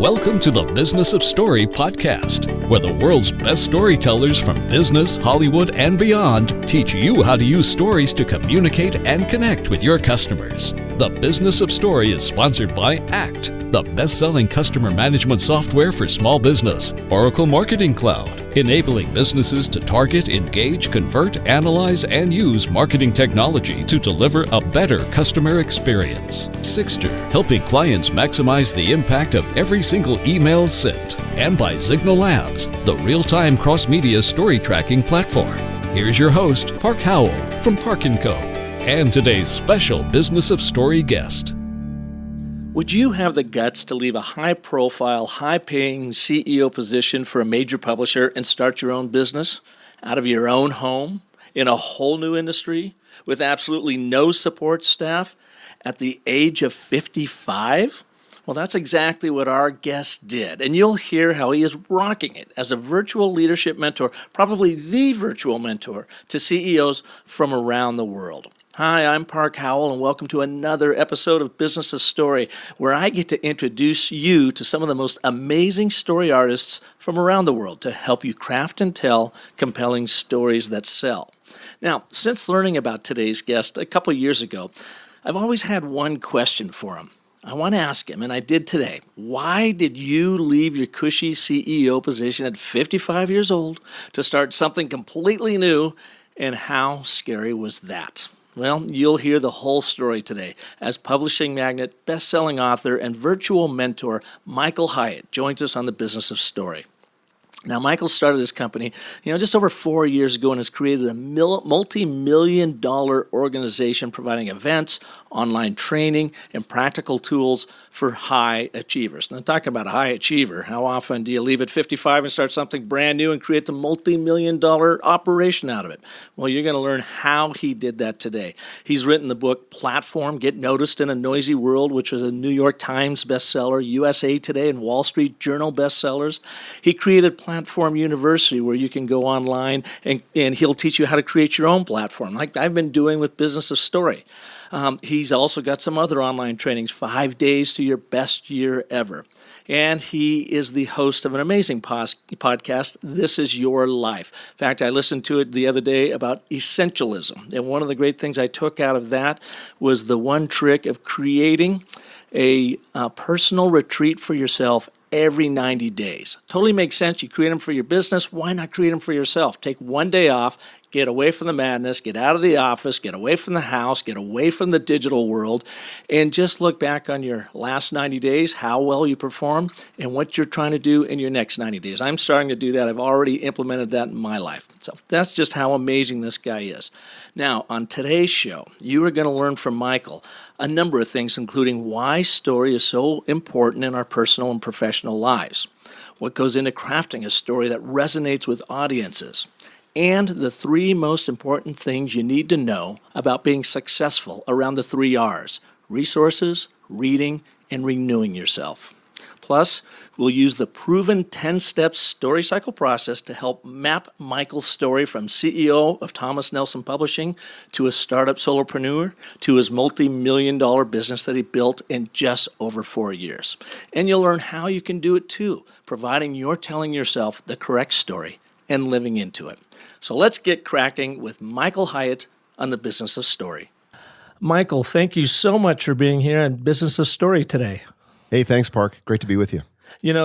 Welcome to the Business of Story podcast, where the world's best storytellers from business, Hollywood, and beyond teach you how to use stories to communicate and connect with your customers. The Business of Story is sponsored by ACT, the best-selling customer management software for small business, Oracle Marketing Cloud, enabling businesses to target, engage, convert, analyze, and use marketing technology to deliver a better customer experience. Sixter, helping clients maximize the impact of every single email sent. And by Signal Labs, the real-time cross-media story tracking platform. Here's your host, Park Howell from Park & Co. And today's special Business of Story guest. Would you have the guts to leave a high-profile, high-paying CEO position for a major publisher and start your own business out of your own home in a whole new industry with absolutely no support staff at the age of 55? Well, that's exactly what our guest did, and you'll hear how he is rocking it as a virtual leadership mentor, probably the virtual mentor to CEOs from around the world. Hi, I'm Park Howell, and welcome to another episode of Business of Story, where I get to introduce you to some of the most amazing story artists from around the world to help you craft and tell compelling stories that sell. Now, since learning about today's guest a couple years ago, I've always had one question for him. I want to ask him, and I did today, why did you leave your cushy CEO position at 55 years old to start something completely new, and how scary was that? Well, you'll hear the whole story today as publishing magnate, best-selling author, and virtual mentor Michael Hyatt joins us on the Business of Story. Now, Michael started this company, just over 4 years ago and has created a multi-million-dollar organization providing events, online training, and practical tools for high achievers. Now, talking about a high achiever, how often do you leave at 55 and start something brand new and create the multi-million-dollar operation out of it? Well, you're going to learn how he did that today. He's written the book Platform, Get Noticed in a Noisy World, which was a New York Times bestseller, USA Today and Wall Street Journal bestsellers. He created Platform University, where you can go online and he'll teach you how to create your own platform, like I've been doing with Business of Story. He's also got some other online trainings, 5 days to your best year ever. And he is the host of an amazing podcast, This Is Your Life. In fact, I listened to it the other day about essentialism. And one of the great things I took out of that was the one trick of creating a personal retreat for yourself every 90 days. Totally makes sense. You create them for your business. Why not create them for yourself? Take 1 day off, get away from the madness, get out of the office, get away from the house, get away from the digital world, and just look back on your last 90 days, how well you performed, and what you're trying to do in your next 90 days. I'm starting to do that. I've already implemented that in my life. So that's just how amazing this guy is. Now, on today's show, you are going to learn from Michael a number of things, including why story is so important in our personal and professional lives, what goes into crafting a story that resonates with audiences, and the 3 most important things you need to know about being successful around the 3 R's: resources, reading, and renewing yourself. Plus, we'll use the proven 10-step story cycle process to help map Michael's story from CEO of Thomas Nelson Publishing to a startup solopreneur to his multi-million-dollar business that he built in just over 4 years. And you'll learn how you can do it too, providing you're telling yourself the correct story and living into it. So let's get cracking with Michael Hyatt on the Business of Story. Michael, thank you so much for being here on Business of Story today. Hey, thanks, Park. Great to be with you.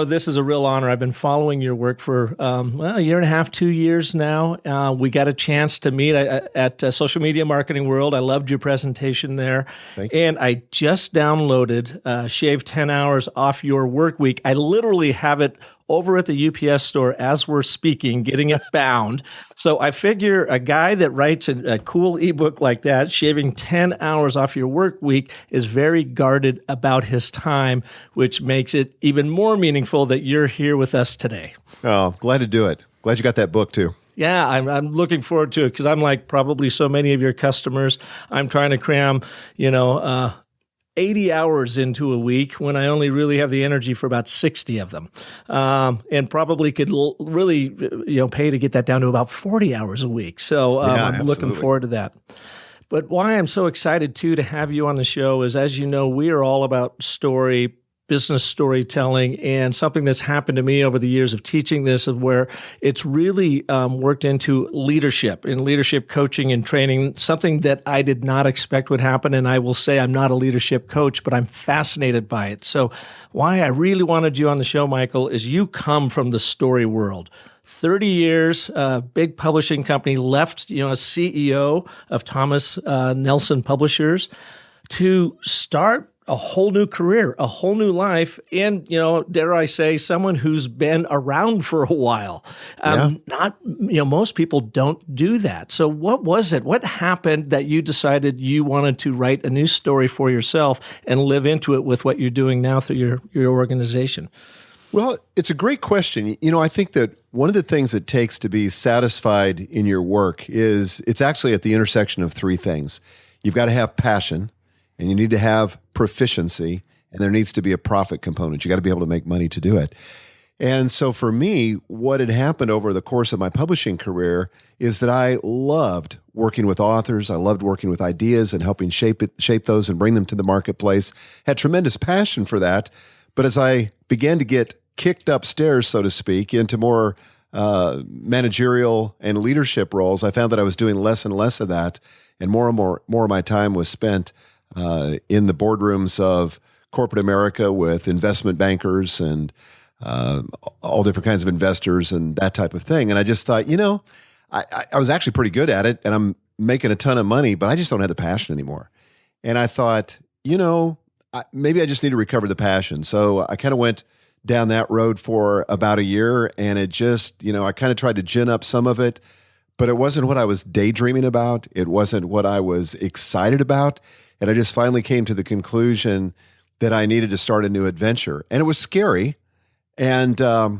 This is a real honor. I've been following your work for a year and a half, 2 years now. We got a chance to meet at Social Media Marketing World. I loved your presentation there. Thank you. And I just downloaded Shave 10 Hours Off Your Work Week. I literally have it over at the UPS store as we're speaking, getting it bound. So I figure a guy that writes a cool ebook like that, shaving 10 hours off your work week, is very guarded about his time, which makes it even more meaningful that you're here with us today. Oh, glad to do it. Glad you got that book too. Yeah, I'm looking forward to it because I'm like probably so many of your customers. I'm trying to cram, 80 hours into a week when I only really have the energy for about 60 of them, and probably could really pay to get that down to about 40 hours a week. So I'm looking forward to that. But why I'm so excited, too, to have you on the show is, as you know, we are all about story business storytelling, and something that's happened to me over the years of teaching this is where it's really worked into leadership and leadership coaching and training, something that I did not expect would happen. And I will say I'm not a leadership coach, but I'm fascinated by it. So why I really wanted you on the show, Michael, is you come from the story world. 30 years, big publishing company, left, a CEO of Thomas Nelson Publishers to start a whole new career, a whole new life, and, dare I say, someone who's been around for a while. Most people don't do that. So what was it? What happened that you decided you wanted to write a new story for yourself and live into it with what you're doing now through your organization? Well, it's a great question. I think that one of the things it takes to be satisfied in your work is it's actually at the intersection of three things. You've got to have passion, and you need to have proficiency, and there needs to be a profit component. You got to be able to make money to do it. And so for me, what had happened over the course of my publishing career is that I loved working with authors. I loved working with ideas and helping shape those and bring them to the marketplace. Had tremendous passion for that. But as I began to get kicked upstairs, so to speak, into more managerial and leadership roles, I found that I was doing less and less of that, and more of my time was spent in the boardrooms of corporate America with investment bankers and all different kinds of investors and that type of thing. And I just thought, I was actually pretty good at it, and I'm making a ton of money, but I just don't have the passion anymore. And I thought, maybe I just need to recover the passion. So I kind of went down that road for about a year, and it just, I kind of tried to gin up some of it, but it wasn't what I was daydreaming about. It wasn't what I was excited about. And I just finally came to the conclusion that I needed to start a new adventure. And it was scary and a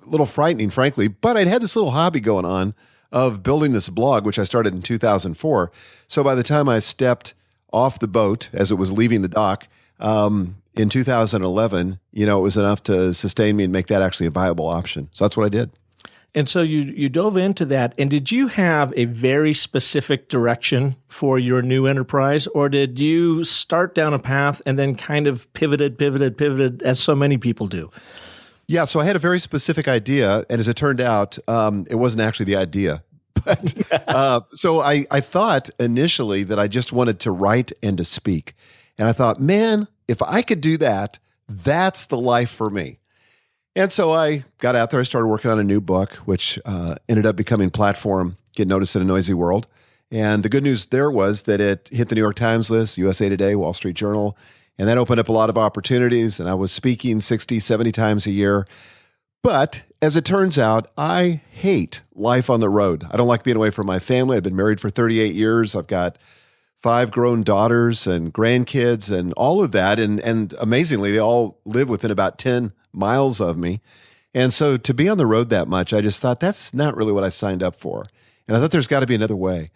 little frightening, frankly, but I'd had this little hobby going on of building this blog, which I started in 2004. So by the time I stepped off the boat as it was leaving the dock in 2011, it was enough to sustain me and make that actually a viable option. So that's what I did. And so you dove into that. And did you have a very specific direction for your new enterprise, or did you start down a path and then kind of pivoted, as so many people do? Yeah, so I had a very specific idea, and as it turned out, it wasn't actually the idea. But so I thought initially that I just wanted to write and to speak. And I thought, man, if I could do that, that's the life for me. And so I got out there, I started working on a new book, which ended up becoming Platform, Get Noticed in a Noisy World. And the good news there was that it hit the New York Times list, USA Today, Wall Street Journal, and that opened up a lot of opportunities. And I was speaking 60, 70 times a year. But as it turns out, I hate life on the road. I don't like being away from my family. I've been married for 38 years. I've got 5 grown daughters and grandkids and all of that. And amazingly, they all live within about 10 miles of me. And so to be on the road that much, I just thought that's not really what I signed up for. And I thought there's got to be another way.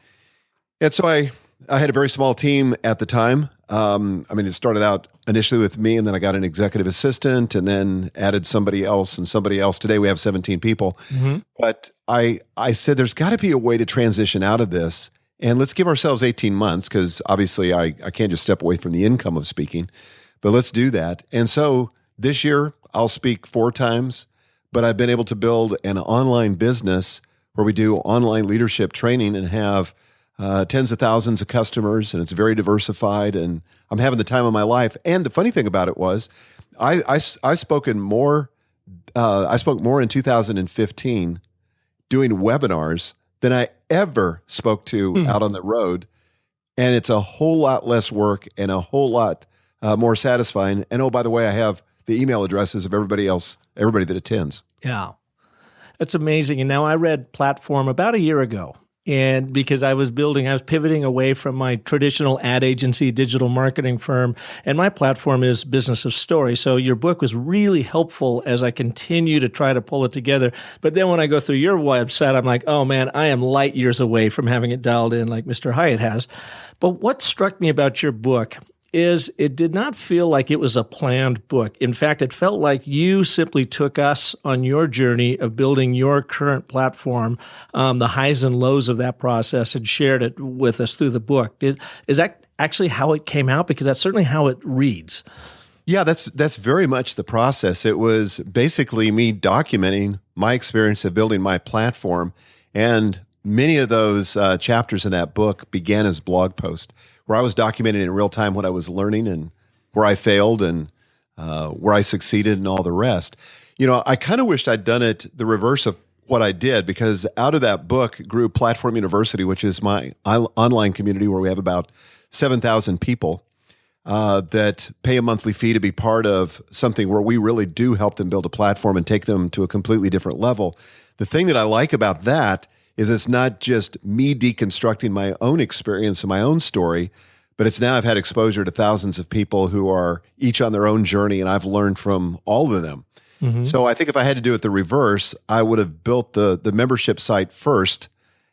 And so I had a very small team at the time. It started out initially with me, and then I got an executive assistant, and then added somebody else and somebody else. Today we have 17 people. Mm-hmm. But I said there's got to be a way to transition out of this, and let's give ourselves 18 months, because obviously I can't just step away from the income of speaking, but let's do that. And so this year I'll speak 4 times, but I've been able to build an online business where we do online leadership training and have tens of thousands of customers, and it's very diversified, and I'm having the time of my life. And the funny thing about it was, I spoke more in 2015 doing webinars than I ever spoke to out on the road, and it's a whole lot less work and a whole lot more satisfying. And oh, by the way, I have the email addresses of everybody that attends. Yeah, that's amazing. And now I read Platform about a year ago. And because I was pivoting away from my traditional ad agency, digital marketing firm, and my platform is Business of Story. So your book was really helpful as I continue to try to pull it together. But then when I go through your website, I'm like, oh man, I am light years away from having it dialed in like Mr. Hyatt has. But what struck me about your book is it did not feel like it was a planned book. In fact, it felt like you simply took us on your journey of building your current platform, the highs and lows of that process, and shared it with us through the book. Is that actually how it came out? Because that's certainly how it reads. Yeah, that's very much the process. It was basically me documenting my experience of building my platform, and many of those chapters in that book began as blog posts where I was documenting in real time what I was learning and where I failed and where I succeeded and all the rest. I kind of wished I'd done it the reverse of what I did, because out of that book grew Platform University, which is my online community where we have about 7,000 people that pay a monthly fee to be part of something where we really do help them build a platform and take them to a completely different level. The thing that I like about that is it's not just me deconstructing my own experience and my own story, but it's now I've had exposure to thousands of people who are each on their own journey, and I've learned from all of them. Mm-hmm. So I think if I had to do it the reverse, I would have built the membership site first,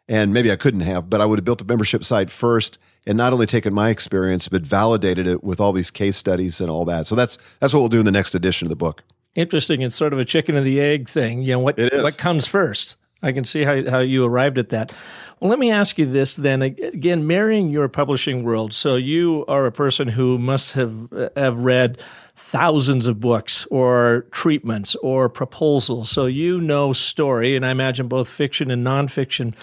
and maybe I couldn't have, but I would have built the membership site first and not only taken my experience, but validated it with all these case studies and all that. So that's what we'll do in the next edition of the book. Interesting. It's sort of a chicken and the egg thing. What comes first? I can see how you arrived at that. Well, let me ask you this then. Again, marrying your publishing world. So you are a person who must have read thousands of books or treatments or proposals. So you know story, and I imagine both fiction and nonfiction.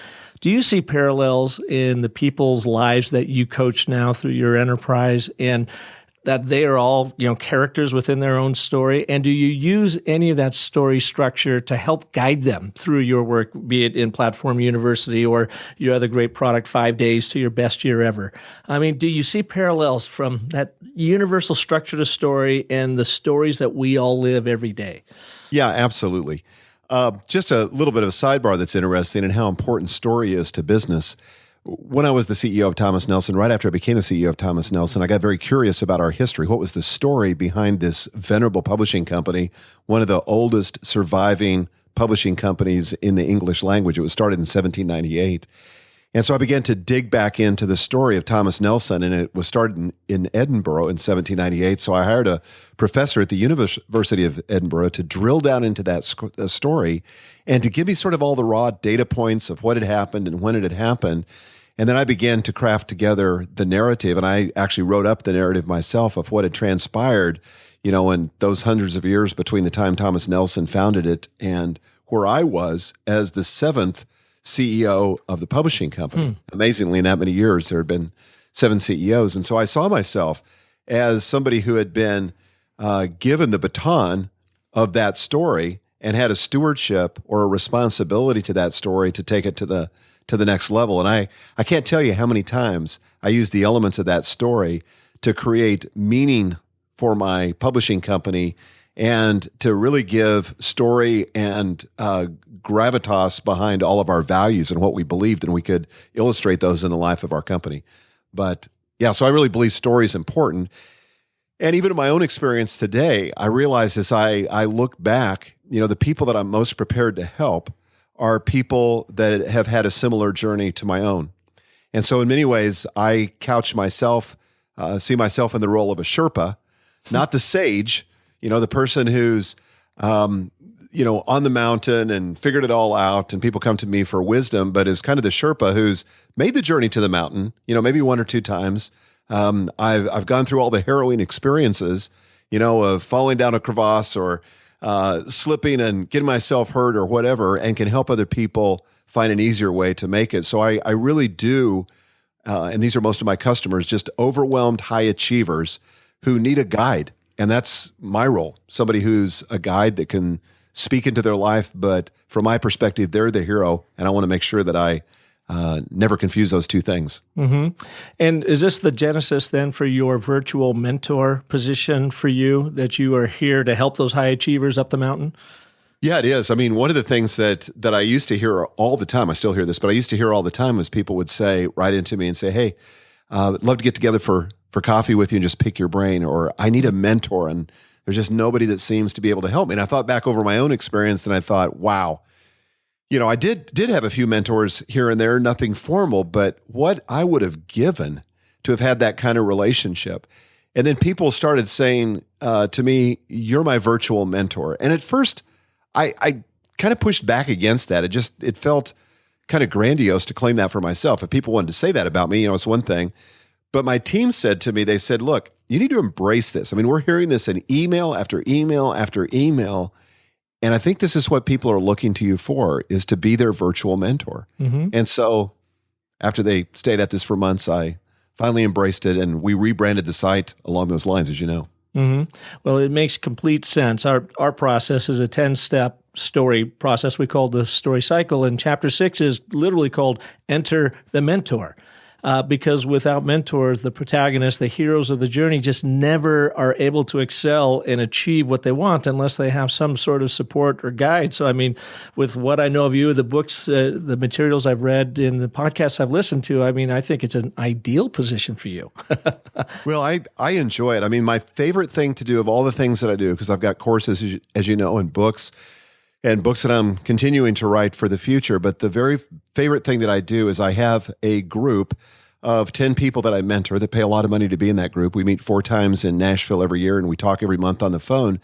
Do you see parallels in the people's lives that you coach now through your enterprise, and that they are all, characters within their own story? And do you use any of that story structure to help guide them through your work, be it in Platform University or your other great product, 5 Days to Your Best Year Ever? I mean, do you see parallels from that universal structure to story and the stories that we all live every day? Yeah, absolutely. Just a little bit of a sidebar that's interesting and how important story is to business. When I was the CEO of Thomas Nelson, right after I became the CEO of Thomas Nelson, I got very curious about our history. What was the story behind this venerable publishing company, one of the oldest surviving publishing companies in the English language? It was started in 1798. And so I began to dig back into the story of Thomas Nelson, and it was started in Edinburgh in 1798. So I hired a professor at the University of Edinburgh to drill down into that story and to give me sort of all the raw data points of what had happened and when it had happened. And then I began to craft together the narrative, and I actually wrote up the narrative myself of what had transpired, in those hundreds of years between the time Thomas Nelson founded it and where I was as the seventh CEO of the publishing company. Amazingly, in that many years, there had been 7 CEOs. And so I saw myself as somebody who had been given the baton of that story and had a stewardship or a responsibility to that story to take it to the next level. And I can't tell you how many times I used the elements of that story to create meaning for my publishing company and to really give story and gravitas behind all of our values and what we believed, and we could illustrate those in the life of our company. But yeah, so I really believe story is important. And even in my own experience today, I realize as I look back, the people that I'm most prepared to help are people that have had a similar journey to my own. And so in many ways, I couch myself, see myself in the role of a Sherpa, not the sage, the person who's, on the mountain and figured it all out, and people come to me for wisdom, but is kind of the Sherpa who's made the journey to the mountain, maybe 1 or 2 times. I've gone through all the harrowing experiences, of falling down a crevasse or slipping and getting myself hurt or whatever, and can help other people find an easier way to make it. So I really do, and these are most of my customers, just overwhelmed high achievers who need a guide. And that's my role, somebody who's a guide that can speak into their life. But from my perspective, they're the hero, and I want to make sure that I never confuse those two things. Mm-hmm. And is this the genesis then for your virtual mentor position for you, that you are here to help those high achievers up the mountain? Yeah, it is. I mean, one of the things that I used to hear all the time, I still hear this, but I used to hear all the time was people would say, write into me and say, hey, I'd love to get together for coffee with you and just pick your brain, or I need a mentor and there's just nobody that seems to be able to help me. And I thought back over my own experience and I thought, wow, I did have a few mentors here and there, nothing formal, but what I would have given to have had that kind of relationship. And then people started saying to me, you're my virtual mentor. And at first I kind of pushed back against that. It felt kind of grandiose to claim that for myself. If people wanted to say that about me, it's one thing. But my team said to me, they said, look, you need to embrace this. I mean, we're hearing this in email after email after email. And I think this is what people are looking to you for, is to be their virtual mentor. And so after they stayed at this for months, I finally embraced it, and we rebranded the site along those lines, as you know. Well, it makes complete sense. Our process is a 10-step story process we call the story cycle, and chapter 6 is literally called Enter the Mentor. Because without mentors, the protagonists, the heroes of the journey, just never are able to excel and achieve what they want unless they have some sort of support or guide. So, I mean, with what I know of you, the books, the materials I've read, and the podcasts I've listened to, I mean, I think it's an ideal position for you. Well, I enjoy it. I mean, my favorite thing to do of all the things that I do, because I've got courses, as you know, and books that I'm continuing to write for the future. But the very favorite thing that I do is I have a group of 10 people that I mentor that pay a lot of money to be in that group. We meet 4 times in Nashville every year, and we talk every month on the phone.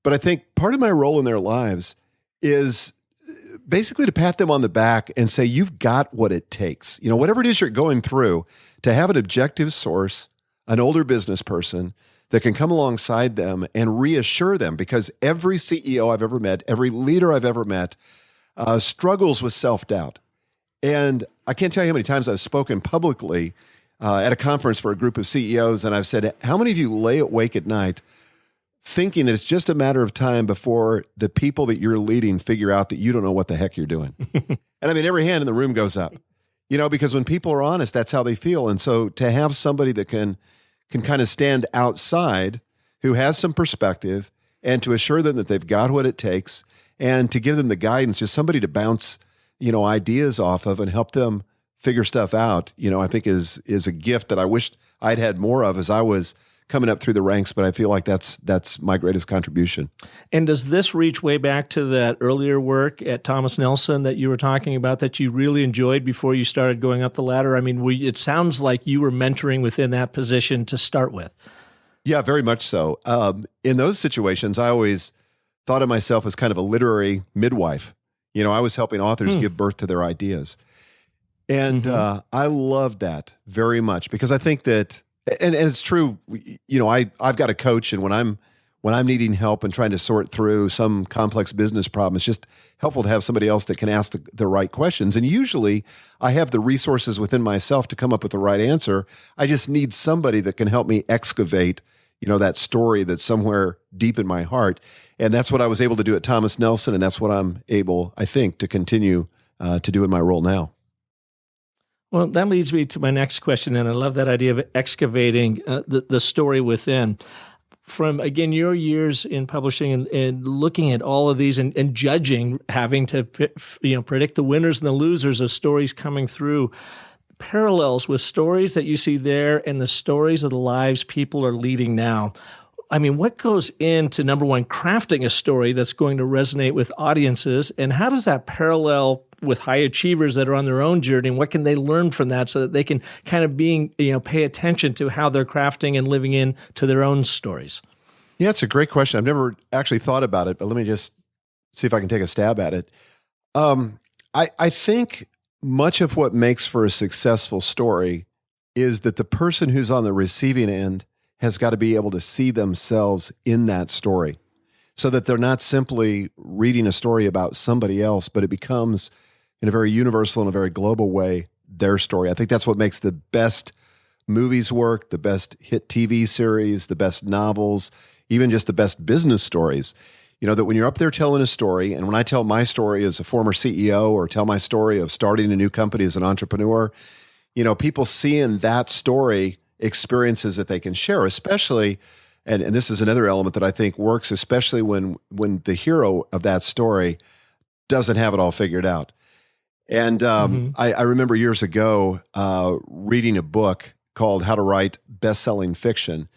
But I think part of my role in their lives is basically to pat them on the back and say, you've got what it takes. You know, whatever it is you're going through, to have an objective source, an older business person that can come alongside them and reassure them, because every CEO I've ever met, every leader I've ever met, struggles with self-doubt. And I can't tell you how many times I've spoken publicly at a conference for a group of CEOs, and I've said, how many of you lay awake at night thinking that it's just a matter of time before the people that you're leading figure out that you don't know what the heck you're doing? And I mean, every hand in the room goes up, you know, because when people are honest, that's how they feel. And so to have somebody that can kind of stand outside, who has some perspective, and to assure them that they've got what it takes, and to give them the guidance, just somebody to bounce, you know, ideas off of and help them figure stuff out, you know, I think is a gift that I wished I'd had more of as I was coming up through the ranks, but I feel like that's my greatest contribution. And does this reach way back to that earlier work at Thomas Nelson that you were talking about that you really enjoyed before you started going up the ladder? I mean, it sounds like you were mentoring within that position to start with. Yeah, very much so. In those situations, I always thought of myself as kind of a literary midwife. You know, I was helping authors give birth to their ideas. And I loved that very much, because I think that, and it's true, you know, I've got a coach, and when I'm needing help and trying to sort through some complex business problem, it's just helpful to have somebody else that can ask the right questions. And usually I have the resources within myself to come up with the right answer. I just need somebody that can help me excavate, you know, that story that's somewhere deep in my heart. And that's what I was able to do at Thomas Nelson, and that's what I'm able, I think, to continue to do in my role now. Well, that leads me to my next question, and I love that idea of excavating the story within. From, again, your years in publishing and looking at all of these and judging, having to predict the winners and the losers of stories coming through, parallels with stories that you see there and the stories of the lives people are leading now. I mean, what goes into, number one, crafting a story that's going to resonate with audiences, and how does that parallel with high achievers that are on their own journey, and what can they learn from that so that they can kind of pay attention to how they're crafting and living into their own stories? Yeah, it's a great question. I've never actually thought about it, but let me just see if I can take a stab at it. I think much of what makes for a successful story is that the person who's on the receiving end has got to be able to see themselves in that story, so that they're not simply reading a story about somebody else, but it becomes, in a very universal and a very global way, their story. I think that's what makes the best movies work, the best hit TV series, the best novels, even just the best business stories. You know, that when you're up there telling a story, and when I tell my story as a former CEO or tell my story of starting a new company as an entrepreneur, you know, people see in that story experiences that they can share, especially, and this is another element that I think works, especially when the hero of that story doesn't have it all figured out. And I remember years ago reading a book called How to Write Best-Selling Fiction.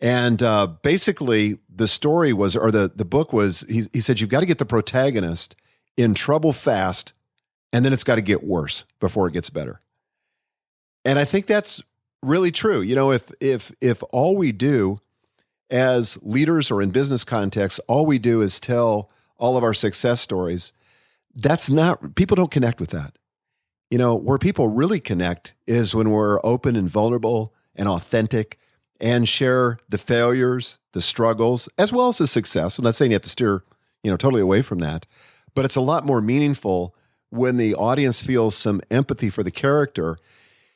And basically the story was, or the book was, he said, you've got to get the protagonist in trouble fast, and then it's got to get worse before it gets better. And I think that's really true. You know, if all we do as leaders or in business context, all we do is tell all of our success stories, people don't connect with that. You know, where people really connect is when we're open and vulnerable and authentic and share the failures, the struggles, as well as the success. I'm not saying you have to steer, totally away from that, but it's a lot more meaningful when the audience feels some empathy for the character.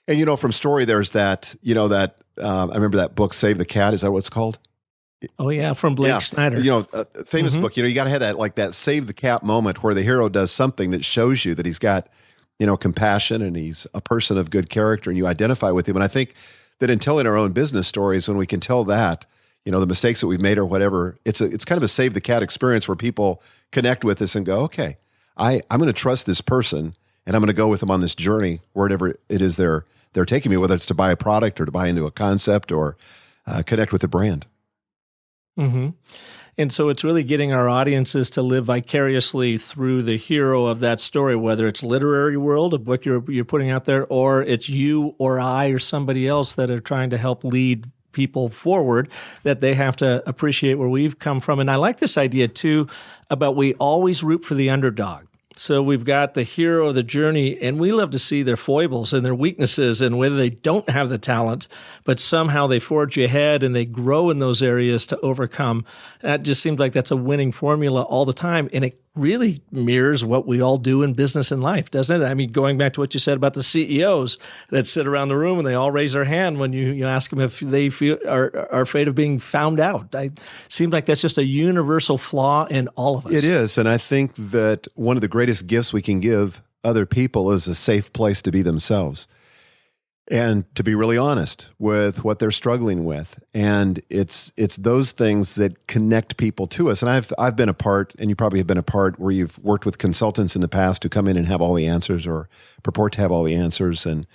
And, from story, there's that, I remember that book, Save the Cat. Is that what it's called? Oh, yeah, from Blake Snyder. A famous book. You got to have that Save the Cat moment where the hero does something that shows you that he's got, compassion and he's a person of good character and you identify with him. And I think that in telling our own business stories, when we can tell that, the mistakes that we've made or whatever, it's kind of a Save the Cat experience where people connect with us and go, okay, I'm going to trust this person and I'm going to go with them on this journey, wherever it is they're taking me, whether it's to buy a product or to buy into a concept or connect with the brand. Mm-hmm. And so it's really getting our audiences to live vicariously through the hero of that story, whether it's literary world of what you're putting out there, or it's you or I or somebody else that are trying to help lead people forward, that they have to appreciate where we've come from. And I like this idea too about we always root for the underdog. So we've got the hero of the journey, and we love to see their foibles and their weaknesses and whether they don't have the talent, but somehow they forge ahead and they grow in those areas to overcome. That just seems like that's a winning formula all the time. And it really mirrors what we all do in business and life, doesn't it? I mean, going back to what you said about the CEOs that sit around the room and they all raise their hand when you ask them if they are afraid of being found out. It seems like that's just a universal flaw in all of us. It is. And I think that one of the greatest gifts we can give other people is a safe place to be themselves and to be really honest with what they're struggling with. And it's those things that connect people to us. And I've been a part, and you probably have been a part, where you've worked with consultants in the past who come in and have all the answers or purport to have all the answers. And,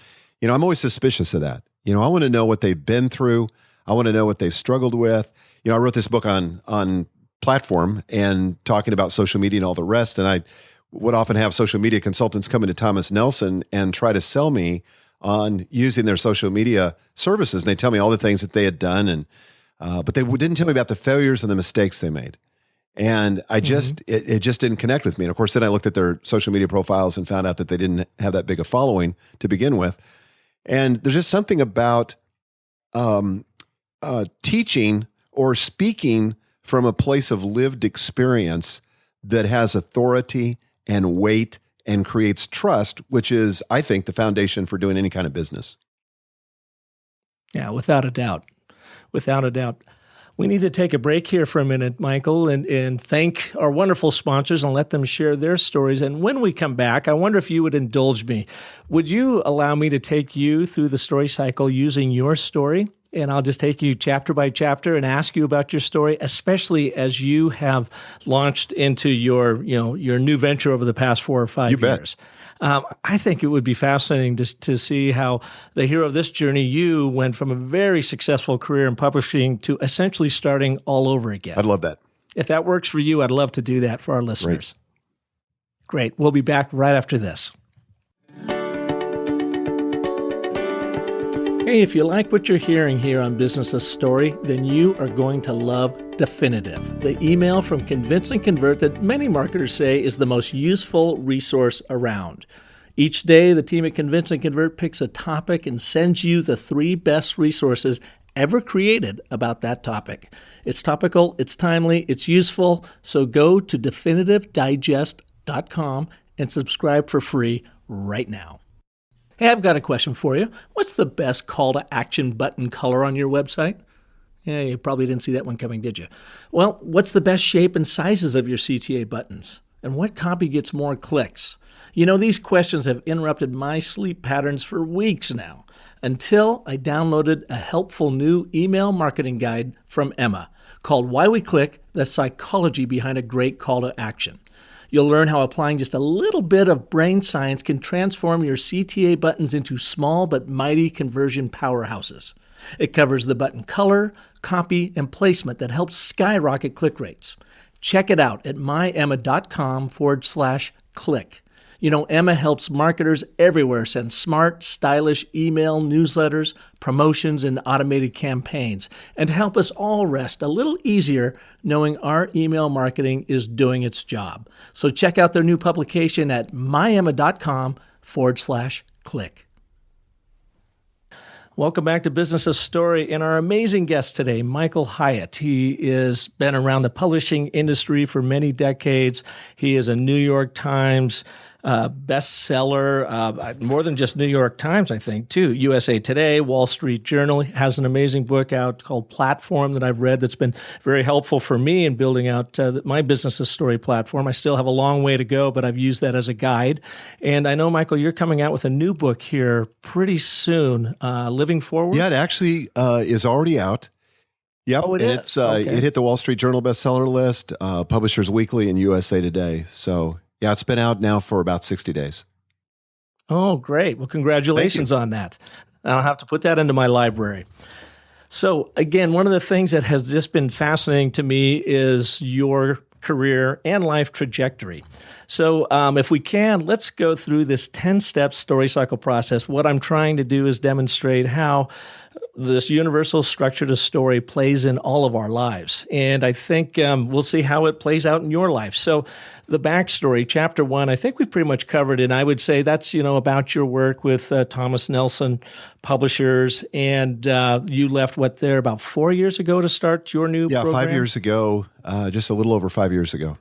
I'm always suspicious of that. I want to know what they've been through. I want to know what they've struggled with. I wrote this book on platform and talking about social media and all the rest. And I would often have social media consultants come into Thomas Nelson and try to sell me on using their social media services. And they tell me all the things that they had done, and but they didn't tell me about the failures and the mistakes they made. And I just, it just didn't connect with me. And of course, then I looked at their social media profiles and found out that they didn't have that big a following to begin with. And there's just something about teaching or speaking from a place of lived experience that has authority and weight and creates trust, which is, I think, the foundation for doing any kind of business. Yeah, without a doubt. Without a doubt. We need to take a break here for a minute, Michael, and thank our wonderful sponsors and let them share their stories. And when we come back, I wonder if you would indulge me. Would you allow me to take you through the story cycle using your story? And I'll just take you chapter by chapter and ask you about your story, especially as you have launched into your new venture over the past 4 or 5 years. I think it would be fascinating to see how the hero of this journey, you went from a very successful career in publishing to essentially starting all over again. I'd love that. If that works for you, I'd love to do that for our listeners. Great. We'll be back right after this. Hey, if you like what you're hearing here on Business A Story, then you are going to love Definitive, the email from Convince and Convert that many marketers say is the most useful resource around. Each day, the team at Convince and Convert picks a topic and sends you the 3 best resources ever created about that topic. It's topical, it's timely, it's useful, so go to definitivedigest.com and subscribe for free right now. Hey, I've got a question for you. What's the best call to action button color on your website? Yeah, you probably didn't see that one coming, did you? Well, what's the best shape and sizes of your CTA buttons? And what copy gets more clicks? These questions have interrupted my sleep patterns for weeks now, until I downloaded a helpful new email marketing guide from Emma called Why We Click: The Psychology Behind a Great Call to Action. You'll learn how applying just a little bit of brain science can transform your CTA buttons into small but mighty conversion powerhouses. It covers the button color, copy, and placement that helps skyrocket click rates. Check it out at myemma.com/click. Emma helps marketers everywhere send smart, stylish email newsletters, promotions, and automated campaigns, and to help us all rest a little easier knowing our email marketing is doing its job. So check out their new publication at myemma.com/click. Welcome back to Business of Story and our amazing guest today, Michael Hyatt. He has been around the publishing industry for many decades. He is a New York Times bestseller, more than just New York Times, I think, too. USA Today, Wall Street Journal has an amazing book out called Platform that I've read that's been very helpful for me in building out my Business of Story platform. I still have a long way to go, but I've used that as a guide. And I know, Michael, you're coming out with a new book here pretty soon, Living Forward. Yeah, it actually is already out. Yep, Oh, it hit the Wall Street Journal bestseller list, Publishers Weekly, and USA Today. So yeah, it's been out now for about 60 days. Oh, great. Well, congratulations on that. I'll have to put that into my library. So again, one of the things that has just been fascinating to me is your career and life trajectory. So if we can, let's go through this 10-step story cycle process. What I'm trying to do is demonstrate how this universal structure to story plays in all of our lives. And I think we'll see how it plays out in your life. So the backstory, chapter 1, I think we've pretty much covered it. And I would say that's, about your work with Thomas Nelson Publishers. And you left about 4 years ago to start your new program? 5 years ago, just a little over 5 years ago.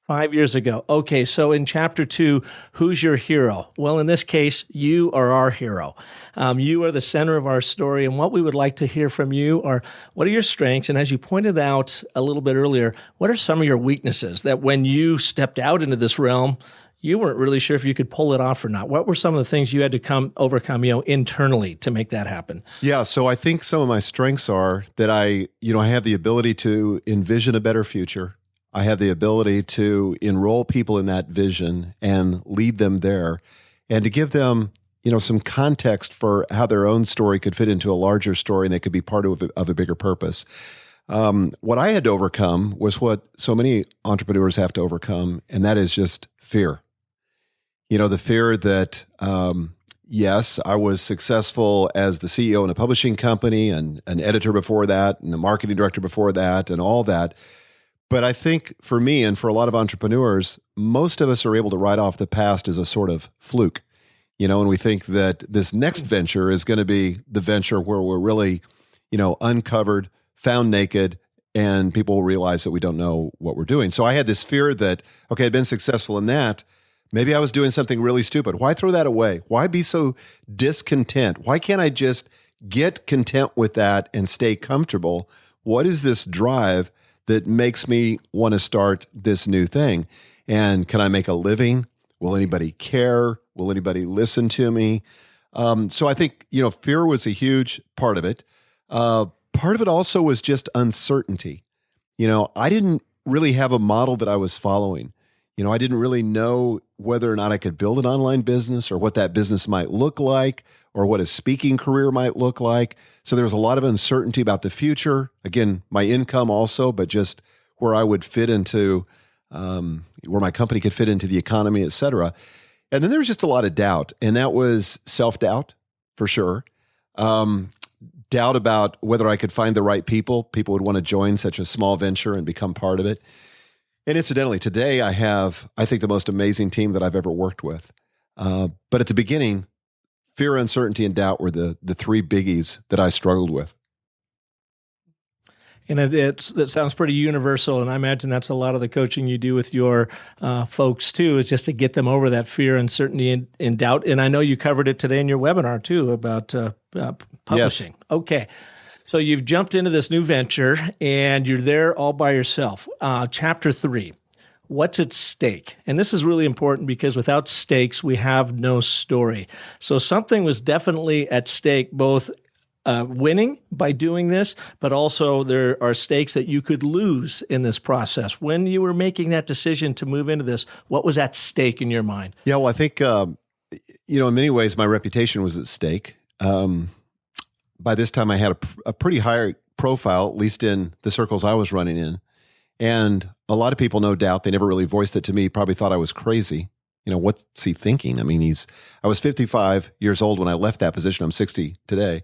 5 years ago. Okay, so in chapter 2, who's your hero? Well, in this case, you are our hero. You are the center of our story, and what we would like to hear from you are, what are your strengths? And as you pointed out a little bit earlier, what are some of your weaknesses that when you stepped out into this realm, you weren't really sure if you could pull it off or not? What were some of the things you had to overcome, internally to make that happen? Yeah, so I think some of my strengths are that I have the ability to envision a better future. I have the ability to enroll people in that vision and lead them there, and to give them, some context for how their own story could fit into a larger story and they could be part of a bigger purpose. What I had to overcome was what so many entrepreneurs have to overcome, and that is just fear. The fear that, yes, I was successful as the CEO in a publishing company and an editor before that and a marketing director before that and all that. But I think for me and for a lot of entrepreneurs, most of us are able to write off the past as a sort of fluke, and we think that this next venture is going to be the venture where we're really, uncovered, found naked, and people will realize that we don't know what we're doing. So I had this fear that, okay, I'd been successful in that. Maybe I was doing something really stupid. Why throw that away? Why be so discontent? Why can't I just get content with that and stay comfortable? What is this drive that makes me want to start this new thing? And can I make a living? Will anybody care? Will anybody listen to me? So I think, fear was a huge part of it. Part of it also was just uncertainty. I didn't really have a model that I was following. I didn't really know whether or not I could build an online business or what that business might look like or what a speaking career might look like. So there was a lot of uncertainty about the future. Again, my income also, but just where I would fit into, where my company could fit into the economy, et cetera. And then there was just a lot of doubt, and that was self-doubt for sure. Doubt about whether I could find the right people would want to join such a small venture and become part of it. And incidentally, today I have, I think, the most amazing team that I've ever worked with. But at the beginning, fear, uncertainty, and doubt were the three biggies that I struggled with. And that sounds pretty universal, and I imagine that's a lot of the coaching you do with your folks too, is just to get them over that fear, uncertainty, and doubt. And I know you covered it today in your webinar too about publishing. Yes. Okay. So you've jumped into this new venture and you're there all by yourself. Chapter 3, what's at stake? And this is really important because without stakes, we have no story. So something was definitely at stake, both winning by doing this, but also there are stakes that you could lose in this process. When you were making that decision to move into this, what was at stake in your mind? Yeah, well, I think, in many ways, my reputation was at stake. By this time, I had a pretty high profile, at least in the circles I was running in. And a lot of people, no doubt, they never really voiced it to me, probably thought I was crazy. What's he thinking? I mean, I was 55 years old when I left that position. I'm 60 today.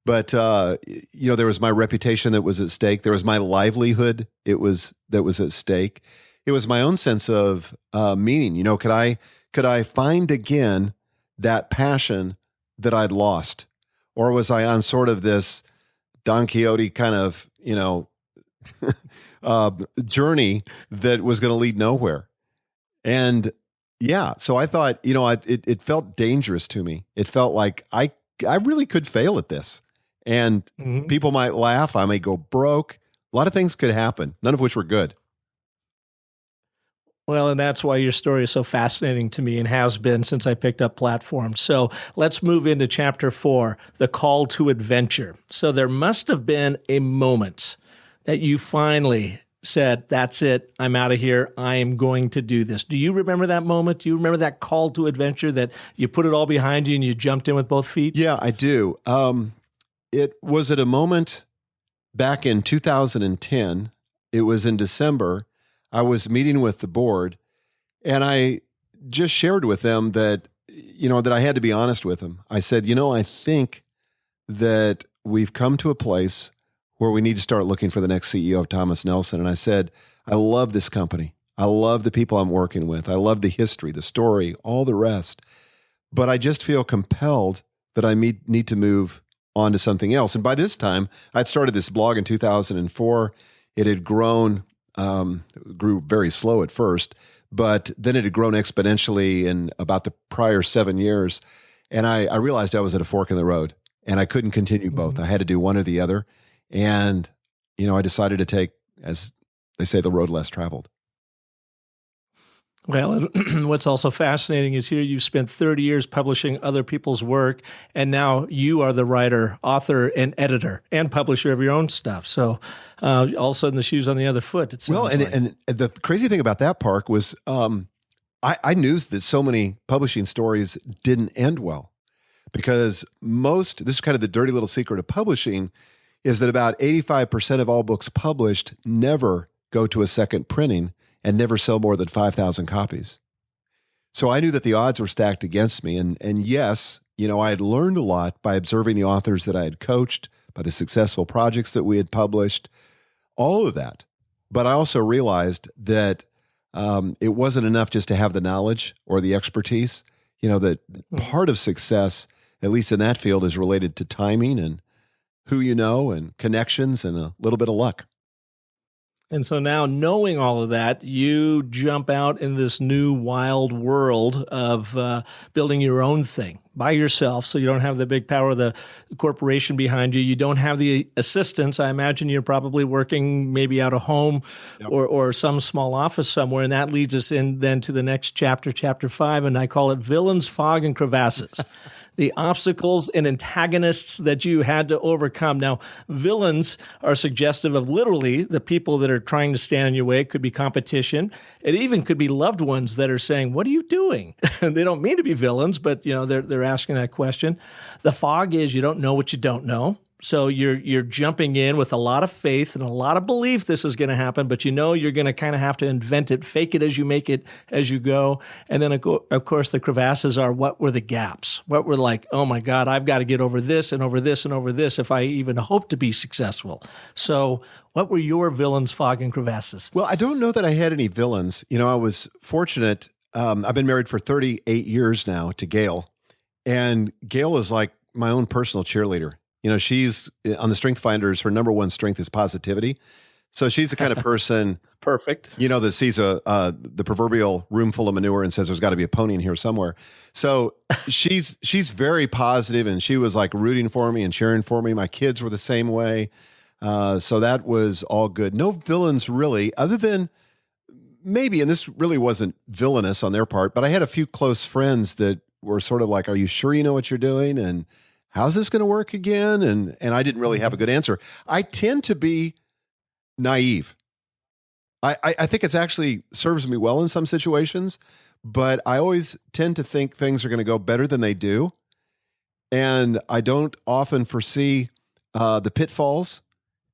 But, there was my reputation that was at stake. There was my livelihood that was at stake. It was my own sense of meaning. Could I find again that passion that I'd lost? or was I on sort of this Don Quixote kind of, journey that was going to lead nowhere? And yeah, so I thought, it felt dangerous to me. It felt like I really could fail at this, and people might laugh. I may go broke. A lot of things could happen, none of which were good. Well, and that's why your story is so fascinating to me and has been since I picked up platforms. So let's move into chapter 4, the call to adventure. So there must have been a moment that you finally said, that's it, I'm out of here, I am going to do this. Do you remember that moment? Do you remember that call to adventure that you put it all behind you and you jumped in with both feet? Yeah, I do. It was at a moment back in 2010. It was in December. I was meeting with the board, and I just shared with them that, that I had to be honest with them. I said, I think that we've come to a place where we need to start looking for the next CEO of Thomas Nelson. And I said, I love this company. I love the people I'm working with. I love the history, the story, all the rest. But I just feel compelled that I need to move on to something else. And by this time, I'd started this blog in 2004. It had grown. It grew very slow at first, but then it had grown exponentially in about the prior 7 years. And I realized I was at a fork in the road, and I couldn't continue both. I had to do one or the other. And, I decided to take, as they say, the road less traveled. Well, what's also fascinating is here you've spent 30 years publishing other people's work, and now you are the writer, author, and editor, and publisher of your own stuff. So all of a sudden the shoe's on the other foot. And the crazy thing about that, Park, was I knew that so many publishing stories didn't end well, because this is kind of the dirty little secret of publishing, is that about 85% of all books published never go to a second printing and never sell more than 5,000 copies. So I knew that the odds were stacked against me. And yes, I had learned a lot by observing the authors that I had coached, by the successful projects that we had published, all of that. But I also realized that it wasn't enough just to have the knowledge or the expertise. That part of success, at least in that field, is related to timing and who you know and connections and a little bit of luck. And so now, knowing all of that, you jump out in this new wild world of building your own thing by yourself. So you don't have the big power of the corporation behind you. You don't have the assistants. I imagine you're probably working maybe out of home or some small office somewhere. And that leads us in then to the next chapter, chapter 5, and I call it Villains, Fog, and Crevasses. The obstacles and antagonists that you had to overcome. Now, villains are suggestive of literally the people that are trying to stand in your way. It could be competition. It even could be loved ones that are saying, what are you doing? They don't mean to be villains, but they're asking that question. The fog is you don't know what you don't know. So you're jumping in with a lot of faith and a lot of belief this is going to happen, but you're going to kind of have to invent it, fake it as you make it as you go. And then, of course, the crevasses are what were the gaps? What were like, oh my God, I've got to get over this and over this and over this if I even hope to be successful. So what were your villains, fog, and crevasses? Well, I don't know that I had any villains. I was fortunate. I've been married for 38 years now to Gail, and Gail is like my own personal cheerleader. She's on the Strength Finders. Her number one strength is positivity. So she's the kind of person, perfect, that sees the proverbial room full of manure and says, there's got to be a pony in here somewhere. So she's very positive, and she was like rooting for me and cheering for me. My kids were the same way. So that was all good. No villains really, other than maybe, and this really wasn't villainous on their part, but I had a few close friends that were sort of like, are you sure you know what you're doing? And how's this going to work again? And I didn't really have a good answer. I tend to be naive. I think it's actually serves me well in some situations, but I always tend to think things are going to go better than they do. And I don't often foresee the pitfalls.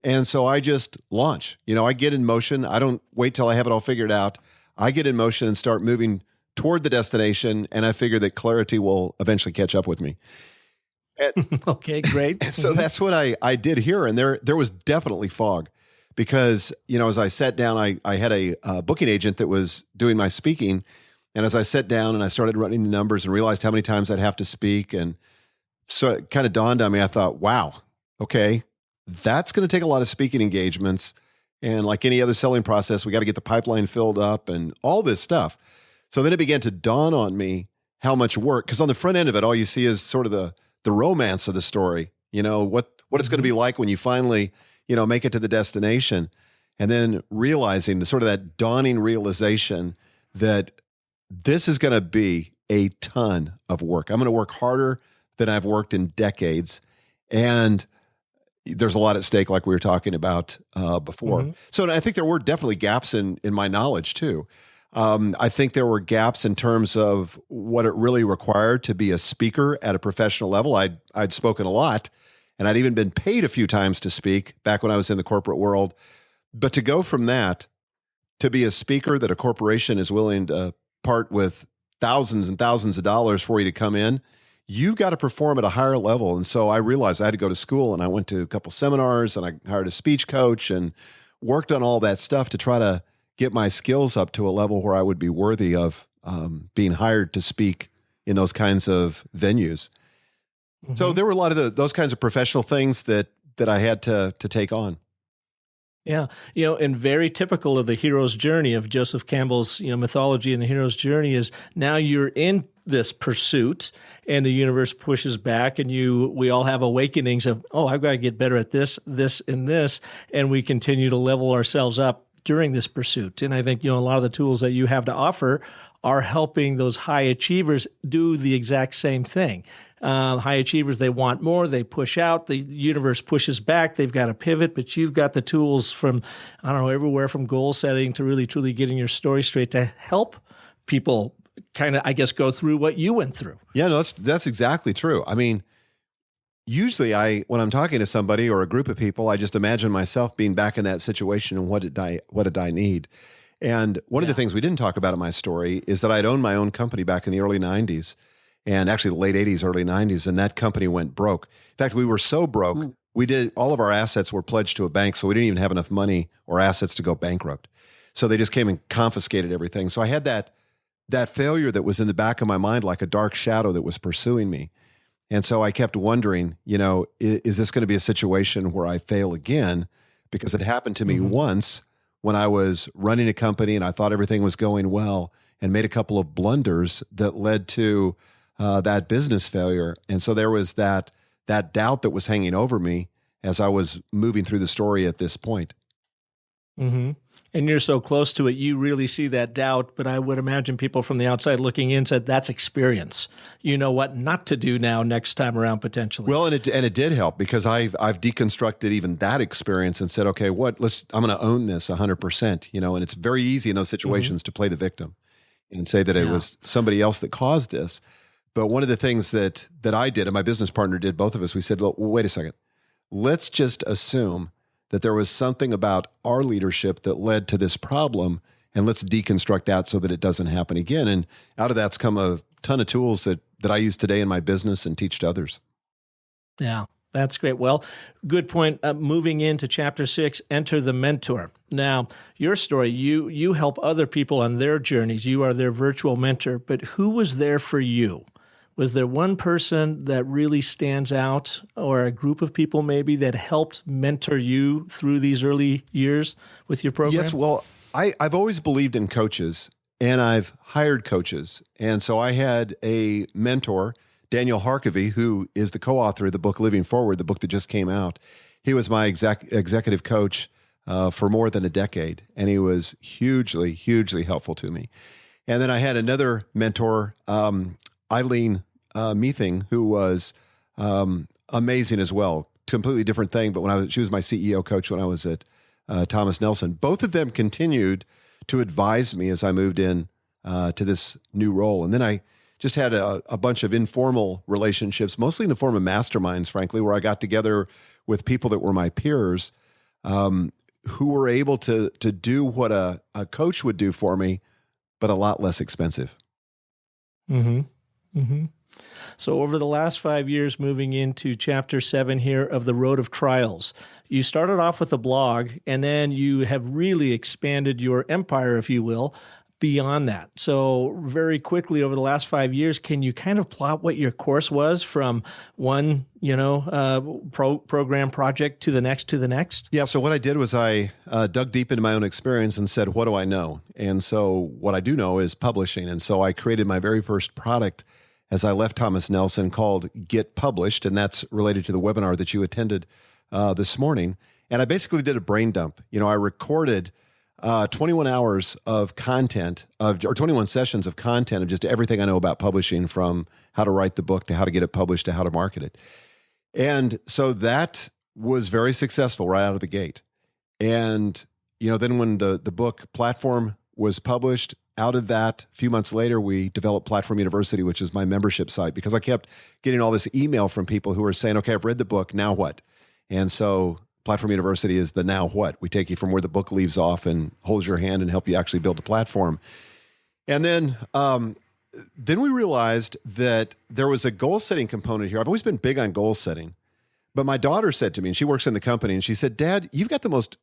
And so I just launch. I get in motion. I don't wait till I have it all figured out. I get in motion and start moving toward the destination. And I figure that clarity will eventually catch up with me. Okay, great. So that's what I did here. And there was definitely fog because, as I sat down, I had a booking agent that was doing my speaking. And as I sat down and I started running the numbers and realized how many times I'd have to speak and So it kind of dawned on me. I thought, wow, okay, that's going to take a lot of speaking engagements. And like any other selling process, we got to get the pipeline filled up and all this stuff. So then it began to dawn on me how much work, because on the front end of it, all you see is sort of the romance of the story, what it's going to be like when you finally, make it to the destination. And then realizing the sort of that dawning realization that this is going to be a ton of work. I'm going to work harder than I've worked in decades. And there's a lot at stake, like we were talking about before. Mm-hmm. So I think there were definitely gaps in my knowledge too. I think there were gaps in terms of what it really required to be a speaker at a professional level. I'd spoken a lot, and I'd even been paid a few times to speak back when I was in the corporate world. But to go from that to be a speaker that a corporation is willing to part with thousands and thousands of dollars for you to come in, you've got to perform at a higher level. And so I realized I had to go to school, and I went to a couple seminars, and I hired a speech coach and worked on all that stuff to try to get my skills up to a level where I would be worthy of being hired to speak in those kinds of venues. Mm-hmm. So there were a lot of those kinds of professional things that I had to take on. Yeah. And very typical of the hero's journey of Joseph Campbell's, mythology and the hero's journey is now you're in this pursuit and the universe pushes back and we all have awakenings of, I've got to get better at this, and this, and we continue to level ourselves up during this pursuit. And I think, a lot of the tools that you have to offer are helping those high achievers do the exact same thing. High achievers, they want more, they push out, the universe pushes back, they've got to pivot, but you've got the tools from, everywhere from goal setting to really truly getting your story straight to help people kind of, go through what you went through. Yeah, no, that's exactly true. I mean, usually when I'm talking to somebody or a group of people, I just imagine myself being back in that situation and what did I need? And one of the things we didn't talk about in my story is that I'd owned my own company back in the early 90s. And actually the late 80s, early 90s, and that company went broke. In fact, we were so broke, all of our assets were pledged to a bank, so we didn't even have enough money or assets to go bankrupt. So they just came and confiscated everything. So I had that failure that was in the back of my mind like a dark shadow that was pursuing me. And so I kept wondering, is this going to be a situation where I fail again? Because it happened to me once when I was running a company and I thought everything was going well and made a couple of blunders that led to that business failure. And so there was that doubt that was hanging over me as I was moving through the story at this point. Mm-hmm. And you're so close to it, you really see that doubt. But I would imagine people from the outside looking in said, that's experience. You know what not to do now next time around potentially. Well, and it did help because I've deconstructed even that experience and said, okay, I'm going to own this 100%, and it's very easy in those situations to play the victim and say that it was somebody else that caused this. But one of the things that I did and my business partner did, both of us, we said, well, wait a second. Let's just assume that there was something about our leadership that led to this problem, and let's deconstruct that so that it doesn't happen again. And out of that's come a ton of tools that I use today in my business and teach to others. Yeah, that's great. Well, good point. Moving into chapter 6, enter the mentor. Now, your story, you help other people on their journeys. You are their virtual mentor, but who was there for you? Was there one person that really stands out or a group of people maybe that helped mentor you through these early years with your program? Yes, well, I've always believed in coaches and I've hired coaches. And so I had a mentor, Daniel Harkavy, who is the co-author of the book Living Forward, the book that just came out. He was my executive coach for more than a decade, and he was hugely, hugely helpful to me. And then I had another mentor, Eileen Meething, who was amazing as well. Completely different thing, but she was my CEO coach when I was at Thomas Nelson. Both of them continued to advise me as I moved in to this new role. And then I just had a bunch of informal relationships, mostly in the form of masterminds, frankly, where I got together with people that were my peers who were able to do what a coach would do for me, but a lot less expensive. Mm-hmm. Mm-hmm. So over the last 5 years, moving into chapter 7 here of the Road of Trials, you started off with a blog, and then you have really expanded your empire, if you will, beyond that. So very quickly over the last 5 years, can you kind of plot what your course was from one, program project to the next? Yeah. So what I did was I dug deep into my own experience and said, what do I know? And so what I do know is publishing. And so I created my very first product as I left Thomas Nelson called Get Published. And that's related to the webinar that you attended this morning. And I basically did a brain dump. I recorded 21 hours of content or 21 sessions of content of just everything I know about publishing, from how to write the book to how to get it published to how to market it. And so that was very successful right out of the gate. And, then when the book Platform was published, out of that, a few months later, we developed Platform University, which is my membership site, because I kept getting all this email from people who were saying, okay, I've read the book, now what? And so Platform University is the now what. We take you from where the book leaves off and holds your hand and help you actually build a platform. And then we realized that there was a goal-setting component here. I've always been big on goal setting, but my daughter said to me, and she works in the company, and she said, Dad, you've got the most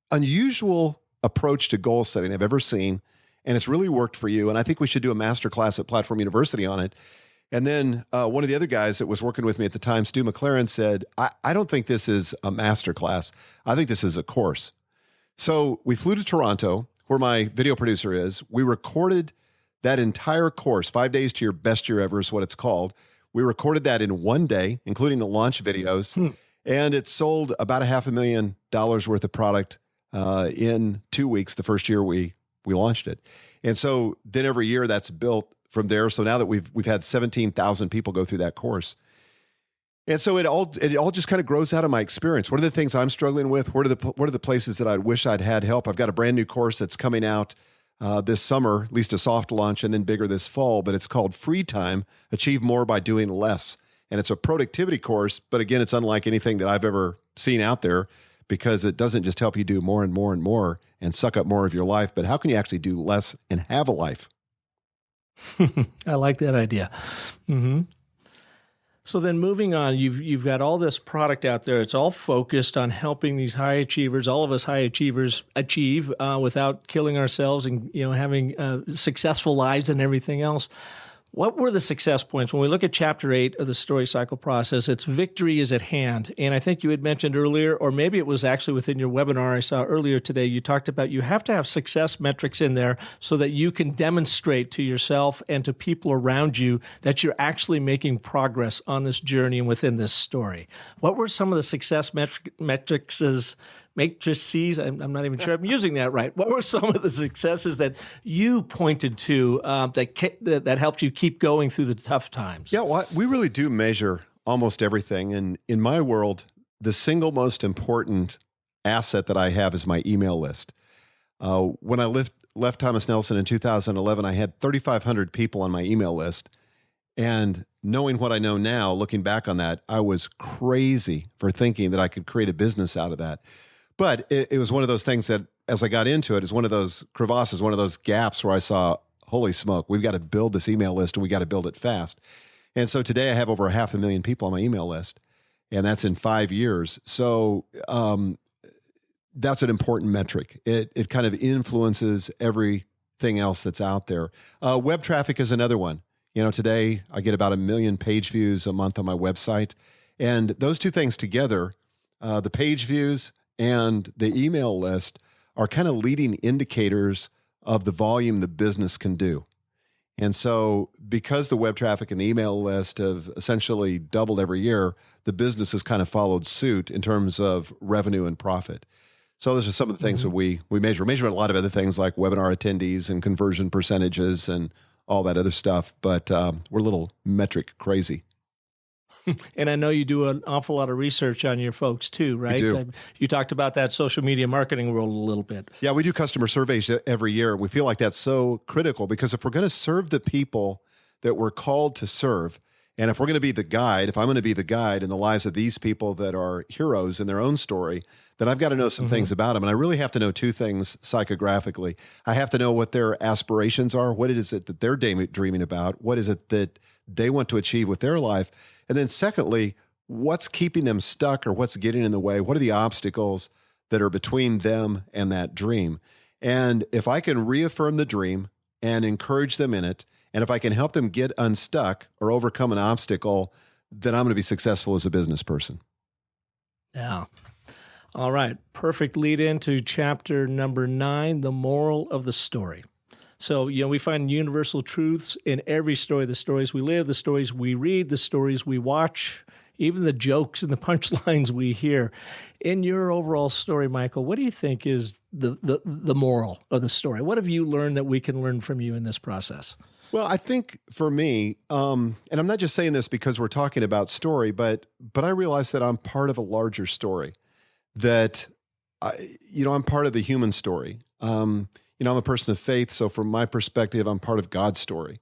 unusual approach to goal setting I've ever seen, and it's really worked for you, and I think we should do a master class at Platform University on it. And then one of the other guys that was working with me at the time, Stu McLaren, said, I don't think this is a master class. I think this is a course. So we flew to Toronto, where my video producer is. We recorded that entire course, 5 days to your best year ever is what it's called. We recorded that in one day, including the launch videos. And it sold about $500,000 worth of product in 2 weeks, the first year we launched it. And so then every year that's built from there. So now that we've had 17,000 people go through that course. And so it all just kind of grows out of my experience. What are the things I'm struggling with? What are the places that I wish I'd had help? I've got a brand new course that's coming out this summer, at least a soft launch, and then bigger this fall, but it's called Free Time, Achieve More by Doing Less. And it's a productivity course, but again, it's unlike anything that I've ever seen out there, because it doesn't just help you do more and more and more and suck up more of your life, but how can you actually do less and have a life? I like that idea. Mm-hmm. So then moving on, you've got all this product out there. It's all focused on helping these high achievers, all of us high achievers, achieve without killing ourselves and having successful lives and everything else. What were the success points? When we look at Chapter 8 of the Story Cycle Process, it's victory is at hand. And I think you had mentioned earlier, or maybe it was actually within your webinar I saw earlier today, you talked about you have to have success metrics in there so that you can demonstrate to yourself and to people around you that you're actually making progress on this journey and within this story. What were some of the success matrices? Matrices, I'm not even sure I'm using that right. What were some of the successes that you pointed to that helped you keep going through the tough times? Yeah, well, we really do measure almost everything. And in my world, the single most important asset that I have is my email list. When I left Thomas Nelson in 2011, I had 3,500 people on my email list. And knowing what I know now, looking back on that, I was crazy for thinking that I could create a business out of that. But it was one of those things that, as I got into it, is one of those crevasses, one of those gaps where I saw, holy smoke, we've got to build this email list, and we got to build it fast. And so today I have over 500,000 people on my email list, and that's in 5 years. So that's an important metric. It kind of influences everything else that's out there. Web traffic is another one. Today I get about 1 million page views a month on my website. And those two things together, the page views and the email list, are kind of leading indicators of the volume the business can do. And so because the web traffic and the email list have essentially doubled every year, the business has kind of followed suit in terms of revenue and profit. So those are some of the things that we measure. We measure a lot of other things like webinar attendees and conversion percentages and all that other stuff, but we're a little metric crazy. And I know you do an awful lot of research on your folks too, right? We do. You talked about that social media marketing world a little bit. Yeah, we do customer surveys every year. We feel like that's so critical, because if we're going to serve the people that we're called to serve, and if we're going to be the guide, if I'm going to be the guide in the lives of these people that are heroes in their own story, then I've got to know some things about them. And I really have to know two things psychographically. I have to know what their aspirations are. What is it that they're dreaming about? What is it that they want to achieve with their life? And then secondly, what's keeping them stuck, or what's getting in the way? What are the obstacles that are between them and that dream? And if I can reaffirm the dream, and encourage them in it. And if I can help them get unstuck or overcome an obstacle, then I'm going to be successful as a business person. Yeah. All right. Perfect lead into chapter number 9, the moral of the story. So, we find universal truths in every story, the stories we live, the stories we read, the stories we watch, even the jokes and the punchlines we hear. In your overall story, Michael, what do you think is the moral of the story? What have you learned that we can learn from you in this process? Well, I think for me, and I'm not just saying this because we're talking about story, but I realize that I'm part of a larger story, that I'm part of the human story. I'm a person of faith, so from my perspective, I'm part of God's story.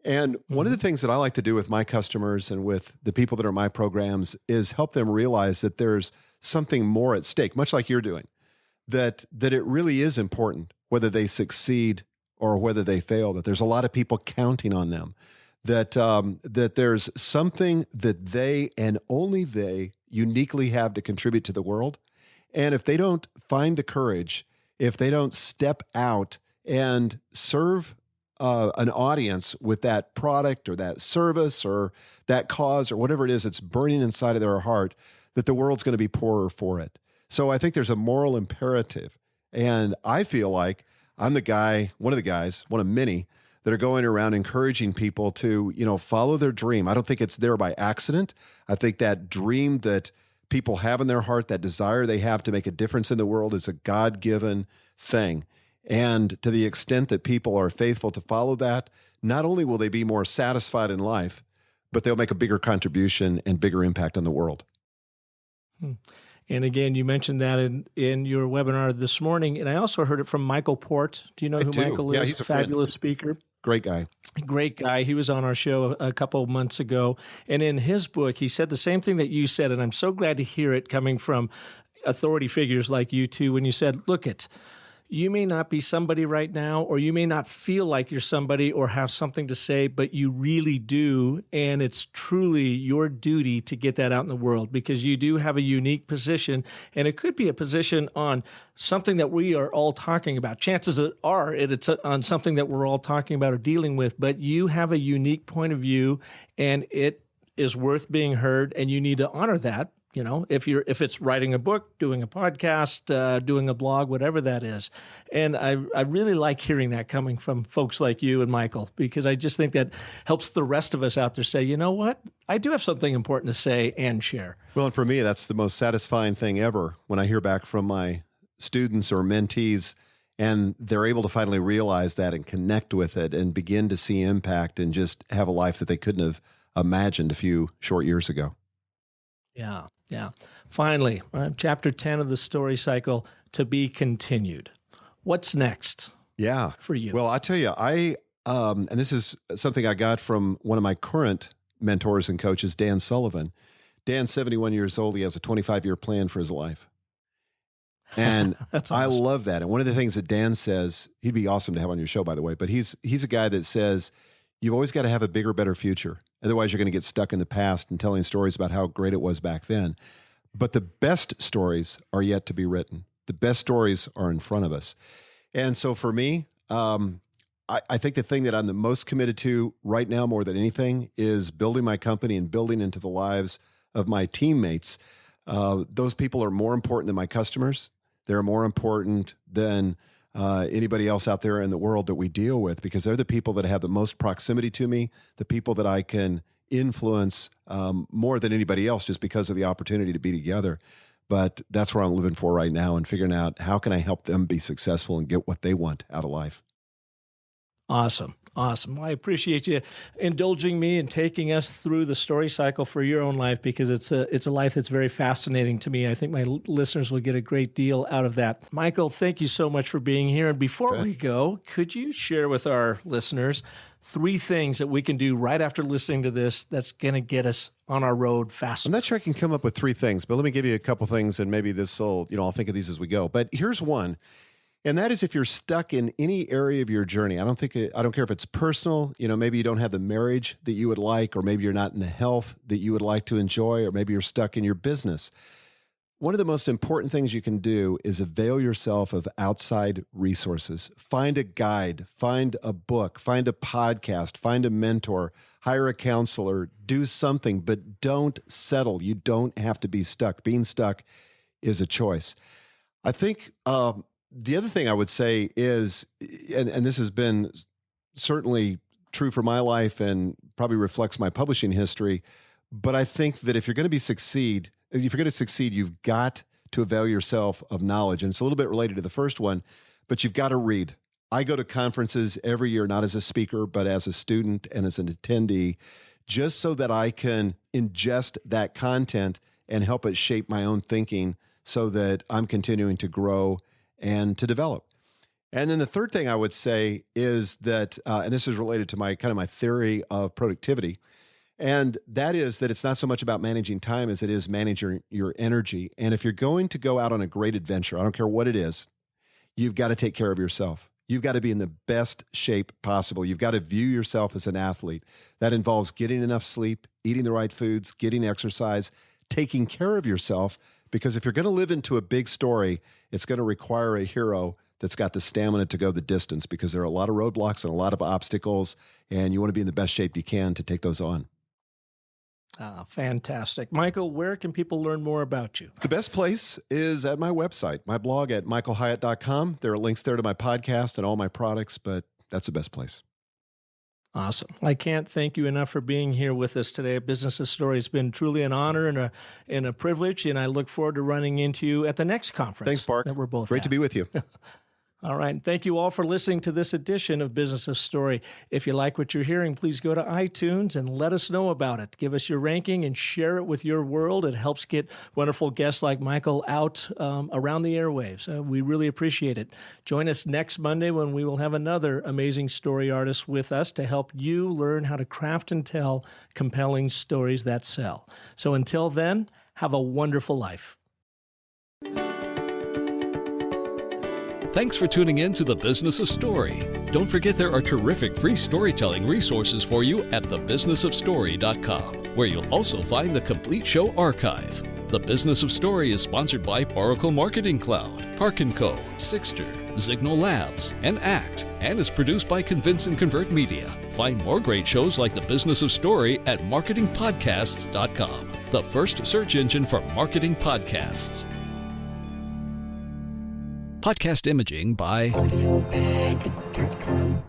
And one of the things that I like to do with my customers and with the people that are in my programs is help them realize that there's something more at stake, much like you're doing, that it really is important whether they succeed or whether they fail, that there's a lot of people counting on them, that there's something that they and only they uniquely have to contribute to the world. And if they don't find the courage, if they don't step out and serve an audience with that product or that service or that cause or whatever it is that's burning inside of their heart, that the world's going to be poorer for it. So I think there's a moral imperative. And I feel like I'm the guy, one of many that are going around encouraging people to, follow their dream. I don't think it's there by accident. I think that dream that people have in their heart, that desire they have to make a difference in the world is a God-given thing. And to the extent that people are faithful to follow that, not only will they be more satisfied in life, but they'll make a bigger contribution and bigger impact on the world. And again, you mentioned that in your webinar this morning, and I also heard it from Michael Port. Do you know who Michael is? Yeah, he's a fabulous speaker. Great guy. Great guy. He was on our show a couple of months ago. And in his book, he said the same thing that you said, and I'm so glad to hear it coming from authority figures like you two, when you said, look you may not be somebody right now, or you may not feel like you're somebody or have something to say, but you really do. And it's truly your duty to get that out in the world, because you do have a unique position, and it could be a position on something that we are all talking about. Chances are it's on something that we're all talking about or dealing with, but you have a unique point of view, and it is worth being heard, and you need to honor that. If it's writing a book, doing a podcast, doing a blog, whatever that is. And I really like hearing that coming from folks like you and Michael, because I just think that helps the rest of us out there say, you know what? I do have something important to say and share. Well, and for me, that's the most satisfying thing ever when I hear back from my students or mentees and they're able to finally realize that and connect with it and begin to see impact and just have a life that they couldn't have imagined a few short years ago. Yeah. Finally, chapter 10 of the story cycle, to be continued. What's next? Yeah. For you? Well, I tell you, and this is something I got from one of my current mentors and coaches, Dan Sullivan. Dan's 71 years old. He has a 25-year plan for his life. And That's awesome. I love that. And one of the things that Dan says, he'd be awesome to have on your show, by the way, but he's a guy that says, you've always got to have a bigger, better future. Otherwise, you're going to get stuck in the past and telling stories about how great it was back then. But the best stories are yet to be written. The best stories are in front of us. And so for me, I think the thing that I'm the most committed to right now more than anything is building my company and building into the lives of my teammates. Those people are more important than my customers. They're more important than anybody else out there in the world that we deal with, because they're the people that have the most proximity to me, the people that I can influence more than anybody else just because of the opportunity to be together. But that's where I'm living for right now and figuring out how can I help them be successful and get what they want out of life. Awesome. Well, I appreciate you indulging me and taking us through the story cycle for your own life, because it's a life that's very fascinating to me. I think my listeners will get a great deal out of that. Michael, thank you so much for being here. And before we go, could you share with our listeners 3 things that we can do right after listening to this that's going to get us on our road faster? I'm not sure I can come up with 3 things, but let me give you a couple things, and maybe this will, I'll think of these as we go. But here's one. And that is, if you're stuck in any area of your journey, I don't care if it's personal, maybe you don't have the marriage that you would like, or maybe you're not in the health that you would like to enjoy, or maybe you're stuck in your business. one of the most important things you can do is avail yourself of outside resources. Find a guide, find a book, find a podcast, find a mentor, hire a counselor, do something, but don't settle. You don't have to be stuck. Being stuck is a choice. I think the other thing I would say is, and this has been certainly true for my life and probably reflects my publishing history, but I think that if you're going to succeed, you've got to avail yourself of knowledge. And it's a little bit related to the first one, but you've got to read. I go to conferences every year, not as a speaker, but as a student and as an attendee, just so that I can ingest that content and help it shape my own thinking so that I'm continuing to grow and to develop. And then the third thing I would say is that, and this is related to my theory of productivity, and that is that it's not so much about managing time as it is managing your energy. And if you're going to go out on a great adventure, I don't care what it is, you've got to take care of yourself. You've got to be in the best shape possible. You've got to view yourself as an athlete. That involves getting enough sleep, eating the right foods, getting exercise, taking care of yourself, because if you're going to live into a big story, it's going to require a hero that's got the stamina to go the distance, because there are a lot of roadblocks and a lot of obstacles, and you want to be in the best shape you can to take those on. Fantastic. Michael, where can people learn more about you? The best place is at my website, my blog at michaelhyatt.com. There are links there to my podcast and all my products, but that's the best place. Awesome. I can't thank you enough for being here with us today at Business of Story. It's been truly an honor and a privilege, and I look forward to running into you at the next conference. Thanks, Park. That we're both Great at. to be with you. All right. Thank you all for listening to this edition of Business of Story. If you like what you're hearing, please go to iTunes and let us know about it. Give us your ranking and share it with your world. It helps get wonderful guests like Michael out around the airwaves. We really appreciate it. Join us next Monday when we will have another amazing story artist with us to help you learn how to craft and tell compelling stories that sell. So until then, have a wonderful life. Thanks for tuning in to The Business of Story. Don't forget there are terrific free storytelling resources for you at thebusinessofstory.com, where you'll also find the complete show archive. The Business of Story is sponsored by Oracle Marketing Cloud, Park & Co., Sixter, Zignal Labs, and ACT, and is produced by Convince and Convert Media. Find more great shows like The Business of Story at marketingpodcasts.com, the first search engine for marketing podcasts. Podcast imaging by AudioBag.com.